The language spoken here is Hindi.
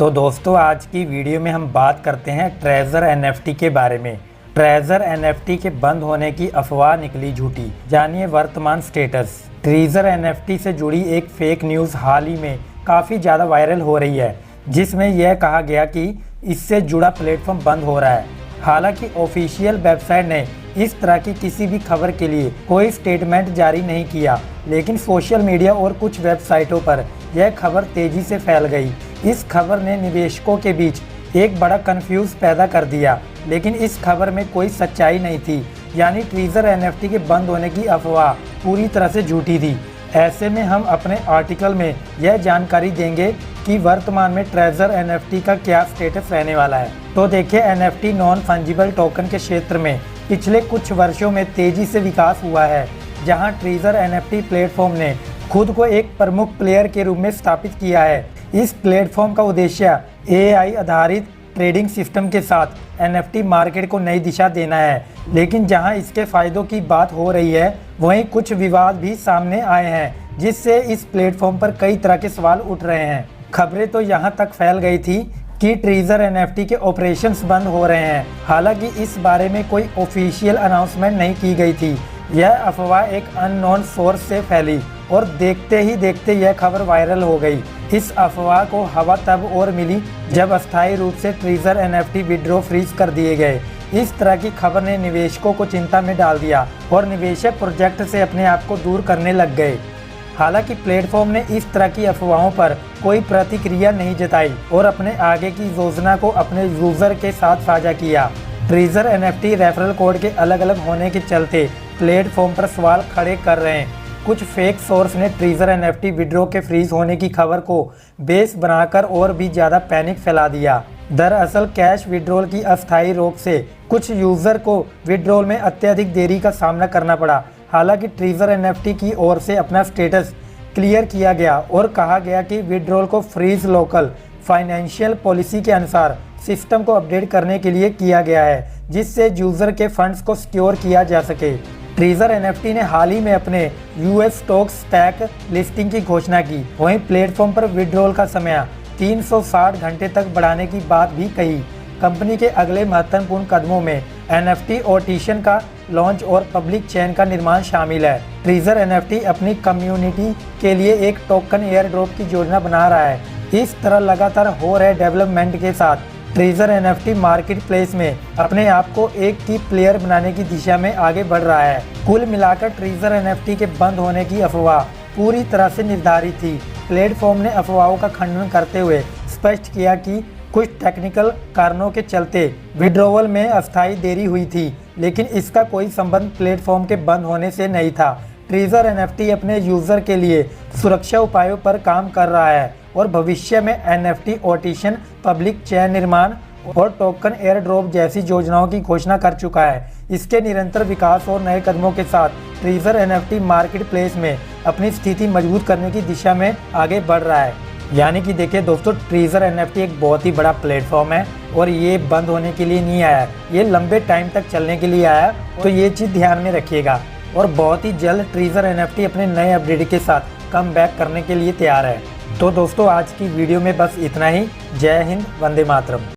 तो दोस्तों आज की वीडियो में हम बात करते हैं ट्रेजर एनएफटी के बारे में। ट्रेजर एनएफटी के बंद होने की अफवाह निकली झूठी, जानिए वर्तमान स्टेटस। ट्रेजर एनएफटी से जुड़ी एक फेक न्यूज़ हाल ही में काफ़ी ज़्यादा वायरल हो रही है, जिसमें यह कहा गया कि इससे जुड़ा प्लेटफॉर्म बंद हो रहा है। हालांकि ऑफिशियल वेबसाइट ने इस तरह की किसी भी खबर के लिए कोई स्टेटमेंट जारी नहीं किया, लेकिन सोशल मीडिया और कुछ वेबसाइटों पर यह खबर तेज़ी से फैल गई। इस खबर ने निवेशकों के बीच एक बड़ा कंफ्यूज पैदा कर दिया, लेकिन इस खबर में कोई सच्चाई नहीं थी, यानी ट्रेजर एनएफटी के बंद होने की अफवाह पूरी तरह से झूठी थी। ऐसे में हम अपने आर्टिकल में यह जानकारी देंगे कि वर्तमान में ट्रेजर एनएफटी का क्या स्टेटस रहने वाला है। तो देखिए, एनएफटी नॉन फंजिबल टोकन के क्षेत्र में पिछले कुछ वर्षों में तेजी से विकास हुआ है, जहां ट्रेजर एनएफटी प्लेटफॉर्म ने खुद को एक प्रमुख प्लेयर के रूप में स्थापित किया है। इस प्लेटफॉर्म का उद्देश्य एआई आधारित ट्रेडिंग सिस्टम के साथ एनएफटी मार्केट को नई दिशा देना है, लेकिन जहां इसके फायदों की बात हो रही है, वहीं कुछ विवाद भी सामने आए हैं, जिससे इस प्लेटफॉर्म पर कई तरह के सवाल उठ रहे हैं। खबरें तो यहां तक फैल गई थी कि ट्रेजर एनएफटी के ऑपरेशंस बंद हो रहे हैं। हालांकि इस बारे में कोई ऑफिशियल अनाउंसमेंट नहीं की गई थी। यह अफवाह एक अननोन सोर्स से फैली और देखते ही देखते यह खबर वायरल हो गई। इस अफवाह को हवा तब और मिली जब अस्थायी रूप से ट्रेजर एनएफटी विड्रॉ फ्रीज कर दिए गए। इस तरह की खबर ने निवेशकों को चिंता में डाल दिया और निवेशक प्रोजेक्ट से अपने आप को दूर करने लग गए। हालांकि प्लेटफॉर्म ने इस तरह की अफवाहों पर कोई प्रतिक्रिया नहीं जताई और अपने आगे की योजना को अपने यूजर के साथ साझा किया। ट्रेजर एनएफटी रेफरल कोड के अलग अलग होने के चलते प्लेटफॉर्म पर सवाल खड़े कर रहे हैं। कुछ फेक सोर्स ने ट्रेजर एनएफटी विड्रॉ के फ्रीज होने की खबर को बेस बनाकर और भी ज़्यादा पैनिक फैला दिया। दरअसल कैश विड्रॉल की अस्थायी रोक से कुछ यूज़र को विड्रॉल में अत्यधिक देरी का सामना करना पड़ा। हालांकि ट्रेजर एनएफटी की ओर से अपना स्टेटस क्लियर किया गया और कहा गया कि विड्रॉल को फ्रीज लोकल फाइनेंशियल पॉलिसी के अनुसार सिस्टम को अपडेट करने के लिए किया गया है, जिससे यूज़र के फंड्स को सिक्योर किया जा सके। ट्रेजर एनएफटी ने हाल ही में अपने यूएस स्टॉक स्टैक लिस्टिंग की घोषणा की। वहीं प्लेटफॉर्म पर विड्रॉल का समय 360 घंटे तक बढ़ाने की बात भी कही। कंपनी के अगले महत्वपूर्ण कदमों में एनएफटी ऑटिशन का लॉन्च और पब्लिक चेन का निर्माण शामिल है। ट्रेजर एनएफटी अपनी कम्युनिटी के लिए एक टोकन एयर ड्रॉप की योजना बना रहा है। इस तरह लगातार हो रहे डेवलपमेंट के साथ ट्रेजर एनएफटी मार्केट प्लेस में अपने आप को एक की प्लेयर बनाने की दिशा में आगे बढ़ रहा है। कुल मिलाकर ट्रेजर एनएफटी के बंद होने की अफवाह पूरी तरह से निर्धारित थी। प्लेटफॉर्म ने अफवाहों का खंडन करते हुए स्पष्ट किया कि कुछ टेक्निकल कारणों के चलते विड्रॉवल में अस्थायी देरी हुई थी, लेकिन इसका कोई संबंध प्लेटफॉर्म के बंद होने से नहीं था। ट्रेजर एनएफटी अपने यूजर के लिए सुरक्षा उपायों पर काम कर रहा है और भविष्य में एनएफटी ऑटिशन, पब्लिक चेन निर्माण और टोकन एयर ड्रॉप जैसी योजनाओं की घोषणा कर चुका है। इसके निरंतर विकास और नए कदमों के साथ ट्रेजर एनएफटी मार्केट प्लेस में अपनी स्थिति मजबूत करने की दिशा में आगे बढ़ रहा है। यानी कि देखिए दोस्तों, ट्रेजर एनएफटी एक बहुत ही बड़ा प्लेटफॉर्म है और ये बंद होने के लिए नहीं आया, ये लंबे टाइम तक चलने के लिए आया। तो ये चीज़ ध्यान में रखिएगा और बहुत ही जल्द ट्रेजर एनएफटी अपने नए अपडेट के साथ कम बैक करने के लिए तैयार है। तो दोस्तों आज की वीडियो में बस इतना ही। जय हिंद, वंदे मातरम।